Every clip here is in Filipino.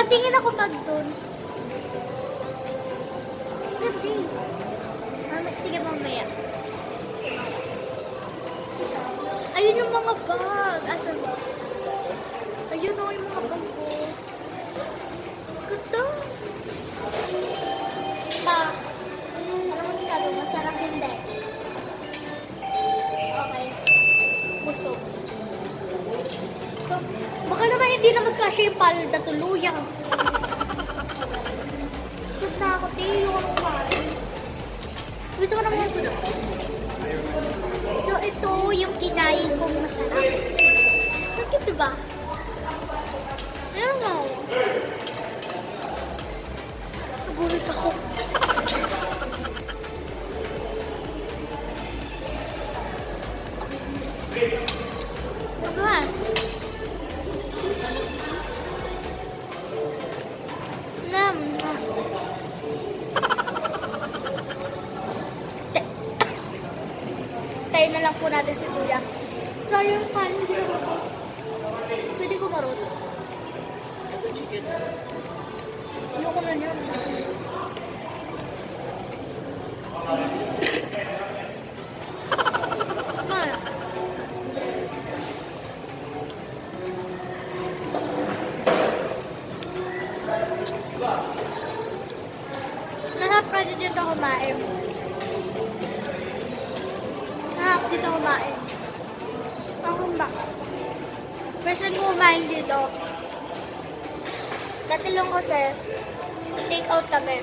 Nakatingin ako pag doon. Hindi. Sige mamaya. Ayun yung mga bag. Asan ba? Ayun o yung mga bag ko. Ganda. Ano masasabi? Masarap hindi. Okay. Busog. So, baka naman hindi na magkasya yung palda tuluyang. Busog na ako. Tiyo ako kumain. Gusto ko naman. So, ito yung kinain kong masarap. Bakit diba? Ayan nga. Nagulit ako. Diba? Tayo na lang po natin si Kuya. So, yung kanin dito ko. Pwede ko marot. Chicken. Ayoko na niyan. Mana? Masarap ka dito kumain. Dito kumain. Ako ba? First time ko kumain dito. Dati lang kasi, take out kami.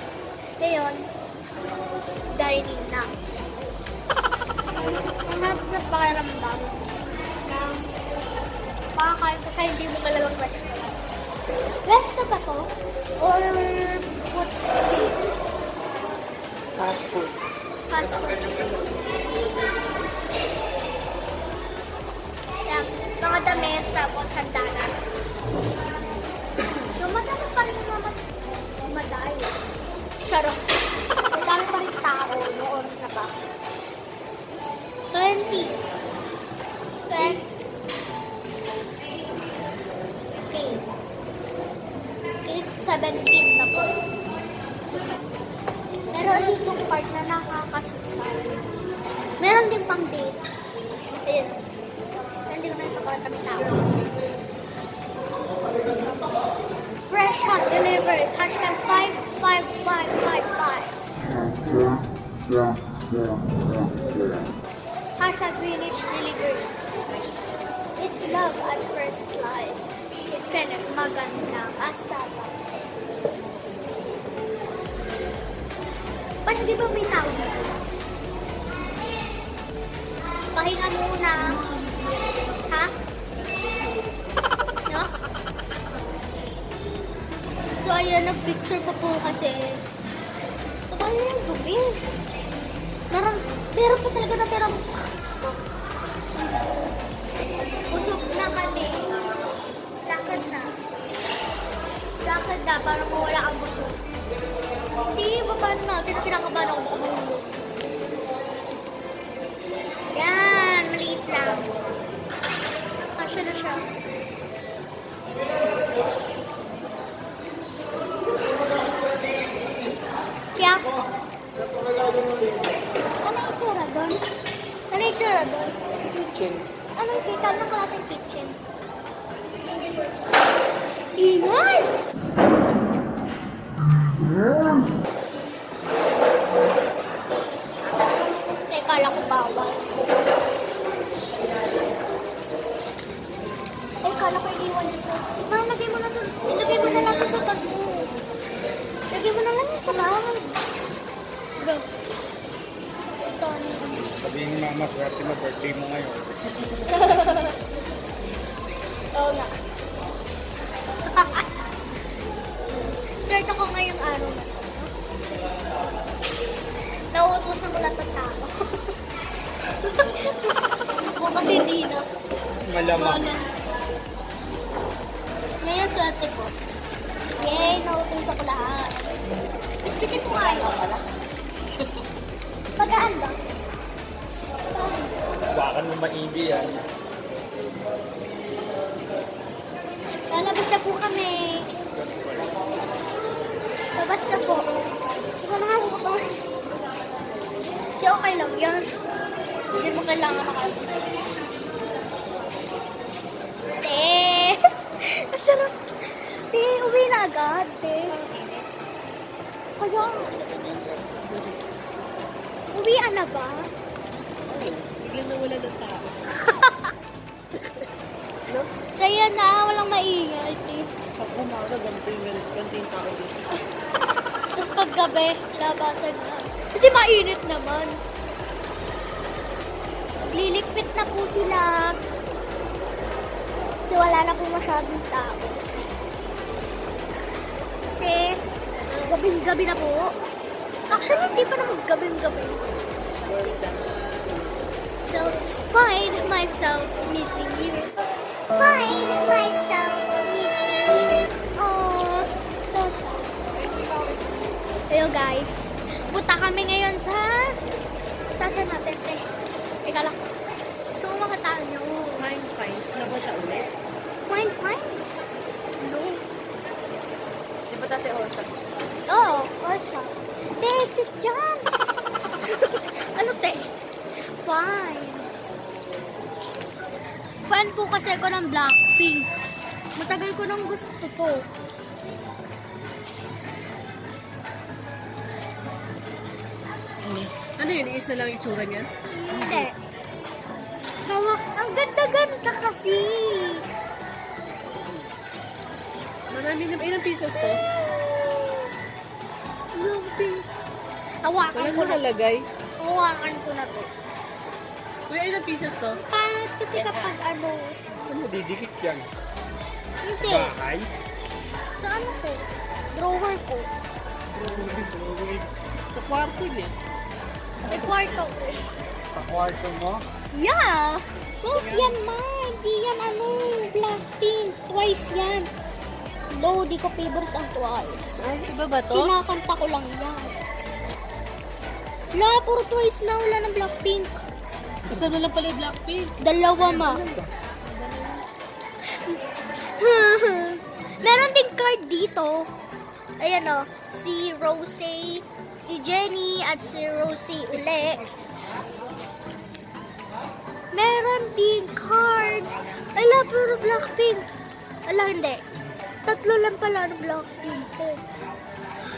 Ngayon, dining na. Hanap na pakiramdam na makakain ka sa hindi mo malalang restaurant. Resto ba to? Or food chain? Fast food. Fast food. Mga damit, tapos handanan. So, madami pa rin naman madayo. Charot. Madami pa rin tao noong oras na ba? 20. 17 na po. Meron ditong part na nakakasasal. Meron din pang date. Ayun. Hindi ko na ito para kami tao. Fresh hot delivered. Hashtag 55555. Hashtag Greenwich delivered. It's love at first slice. In fairness, magandang asaba. Ba't di ba may tao dito? Pahinga muna. Ha? No? So, ayun, nag-picture ko po kasi. Ito ba yung dumi? Meron po talaga na tirang busog na kami. Lakad na. Lakad na para mawala ang busog. Hindi, babaan natin. Pinakabahan ako kumulong. Yan, maliit lang. Kasya na siya. Kaya, ano yung itsura doon? Ano yung itsura doon? Kitchen. Anong kita? Anong klaseng kitchen? Ingay! Kala ko bawal. Kala ko iniwan nito. Ma'am, lagay mo na to. Ilagay mo na lang to sa bag mo. Lagay mo na lang yun sa bag. Go. Ito. Sabihin ni Mama, swerte mo, birthday mo ngayon. Oo nga. Start ako ngayong araw na. Nauutosan ko lahat ng tao. O kasi di na. Malamang. Malas. Ngayon swerte ko. Yay! Nauutosan ko lahat. Bitbitin ko kayo pala. Pagaan ba? Baka nung maigi yan. Lalabas na po kami. Labas na po. Ikaw na nga puto. Hindi, okay lang yan. Hindi mo kailangan makalimutan. Te! Masarap. Te, uwi na agad, te. Kaya, uwian na ba? Biglang nawala ng tao. No? Saya na, walang maingay, te. Pag umaga, ganito yung tao dito. Tapos paggabi, labasan na. Kasi mainit naman. Maglilikpit na po sila. So wala na po masyadong tao. Kasi gabing-gabi na po. Actually, hindi pa naman gabing-gabi. So, find myself missing you. Find myself missing you. Oh, so sad. Ayun guys, punta kami ngayon sa saan natin, te? Teka lang. Gusto ko makataan niyo. Fine, fines. Na ba siya ulit? Fine finds? No. Di ba dati Orsa? Oo, or siya. Te, exit dyan. Ano, te? Finds. Fan po kasi ako ng Blackpink. Matagal ko nang gusto to. Ano yun? Iisa lang yung tsura niyan? Hindi. Hawak. Ang ganda-ganda kasi. Marami na. Ilang pieces to? Blackpink. Hawakan Walang ko na. nakalagay. Hawakan ko na to. Kuya, ilang pieces to? Pangit kasi kapag ano. Saan mo didikit yan? Hindi. Bahay? Sa ano ko? Drawer ko. Sa kwarto niya. May kwarto ko. Sa kwarto mo? Yeah! Close yan, ma. Hindi yan ano, Blackpink. Twice yan. No, di ko favorite ang Twice. Ay, iba ba to? Kinakanta ko lang yan. Wala, puro Twice na. Wala ng Blackpink. Isa na lang pala yung Blackpink. Dalawa, ma. Meron din card dito. Ayan o. Si Rosé, si Jennie, at si Rosé uli. Meron din cards. Ala, puro Blackpink. Ala, hindi. Tatlo lang pala ng Blackpink.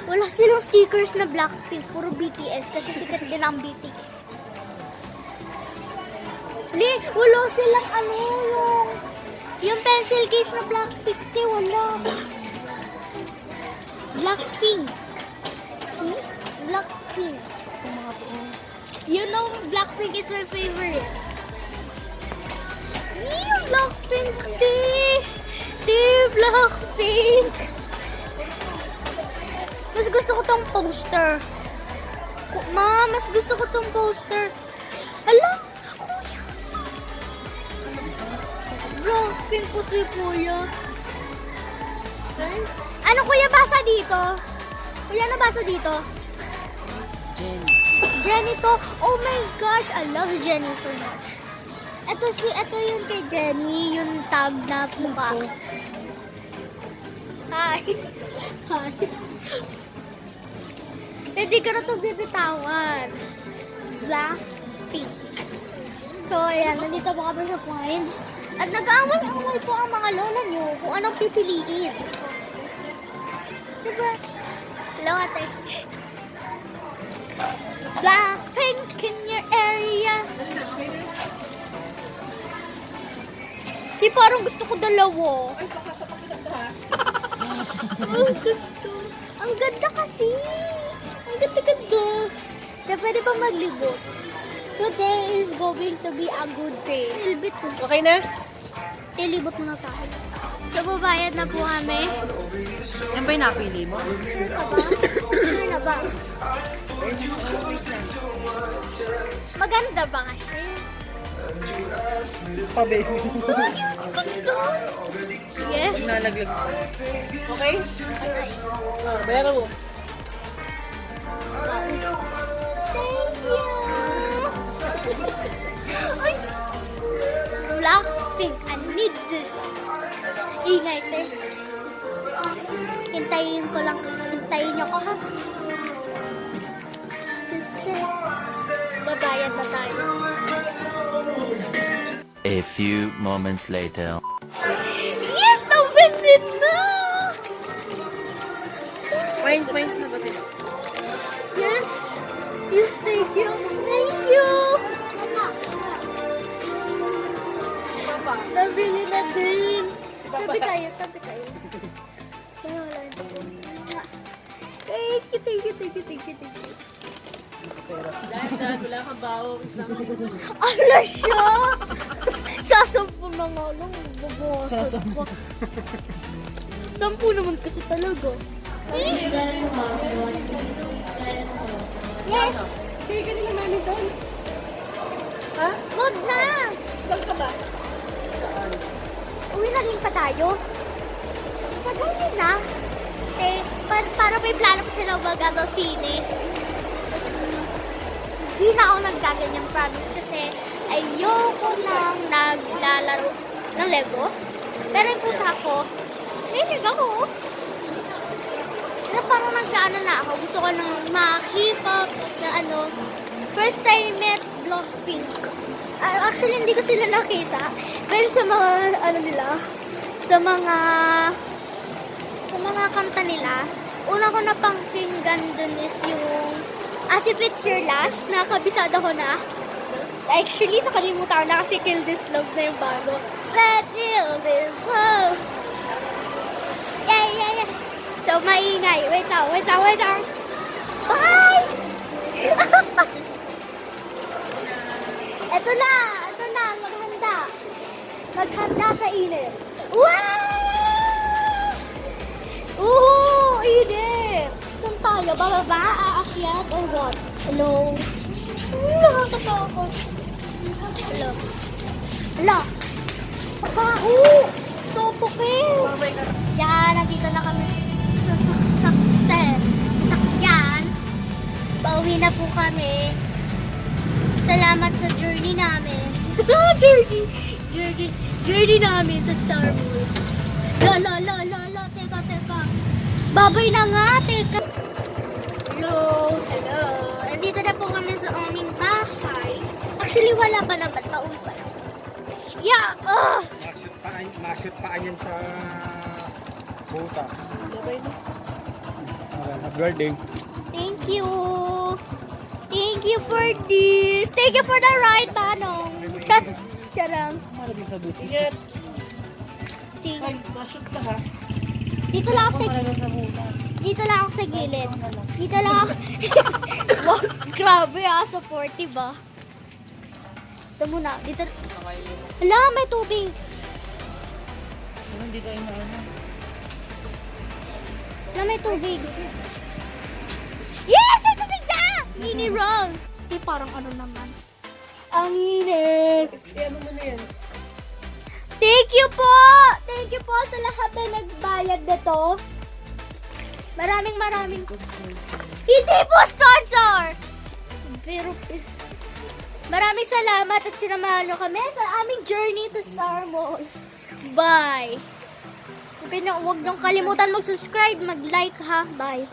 Wala silang stickers na Blackpink. Puro BTS kasi sikat din ang BTS. Wala silang ano yung pencil case na Blackpink. Wala. Blackpink. See? Blackpink. You know, Blackpink is my favorite. Blackpink, Blackpink. Mas gusto ko tong poster. Ma, mas gusto ko tong poster. Ala, kuya. Blackpink po si kuya. Ano kuya basa dito? Kuya, ano basa dito? Jenny. Jenny to. Oh my gosh, I love Jenny so much. Ito yung kay Jenny, yung tag na mukha. Hi. Hi. Hindi ka na ito bibitawan. Blackpink. So, ayan, nandito po kami sa points. At nag-aaway-away po ang mga lola nyo kung anong pipiliin. Diba? Hello, ate. Blackpink in your area. Di parang gusto ko dalawa. Ay, baka sa pakilang to ha. Ang ganda. Ang ganda kasi. Ang ganda-ganda. So, pwede pa maglibot. Today is going to be a good day. Ilbit po. Okay na? Ilibot na tayo. So, babayad na po kami. Yan ba yung napili mo? Sure ka ba? Sure na ba? Maganda ba kasi? Pa-baby. Yes. Nalaglag ko. Okay? Bayaran mo. Thank you. Ay! Blackpink, I need this. Ingay, te. Hintayin ko lang. Hintayin niyo ko, ha? Just babayad na tayo. A few moments later. Yes! Nabili na! Fines na ba sila? Yes! Yes, thank you! Thank you! Nabili na din! Tabi tayo, tabi tayo. Thank you, thank you, thank you, thank you, thank you. Dahil wala kang bawo. Ala siya! Sasampu na nga lang. Babawasan pa. Sampu naman kasi talaga. Yes! Kaya ka nila namin doon. Ha? Wag na! Saan ka ba? Uwi na rin pa tayo. Pagawin na. Eh, para may plano pa sila magagaw sine. Hindi na ako nagkaganyang promise kasi ayoko nang naglalaro ng Lego. Pero yung pusa ko, may ako. Na parang naglaano na ako. Gusto ko nang makipag na first time met Blackpink. Actually, hindi ko sila nakita. Pero sa mga, sa mga kanta nila, una ko na pangkinggan dun is yung As If It's Your Last, na kabisada ko na. Actually, nakalimutan ko na kasi Kill This Love na yung bago. Let's kill this love. Yeah. So, maingay. Wait lang. Bye! Ito na, maghanda sa init. Wow! Init! Saan tayo? Bababa? Aakyat? Or what? Hello? Nakakatakot. Hello? Hala! Sopokil! Yan, nandito na kami sa sasakyan. Pauwi na po kami. Salamat sa journey namin. Journey namin sa Star Wars. Teka. Babay na nga, teka. Hello. Nandito na po kami sa aming bahay. Actually, wala pa naman. Pauwi pa lang. Yeah! Ma-shoot pa yan sa butas. Happy birthday. Thank you. Thank you for this. Thank you for the ride, Manong. Charang. Maraming sa butas. Ingat. Thank you. Mashoot ka ha. Dito lang ako sa gilid. Dito lang ako. Wow, grabe supportive Ito muna. Dito. Hala, may tubig. Hindi tayo na Hala, may tubig. Yes! May tubig na! Mini round. Di parang naman. Ang init. Ano mo na yan? Thank you po! Thank you po sa lahat na nagbayad nito. Maraming hindi po sponsor! Pero maraming salamat at sinamahan nyo kami sa aming journey to Star Wars. Bye! Huwag niyong kalimutan mag-subscribe, mag-like ha. Bye!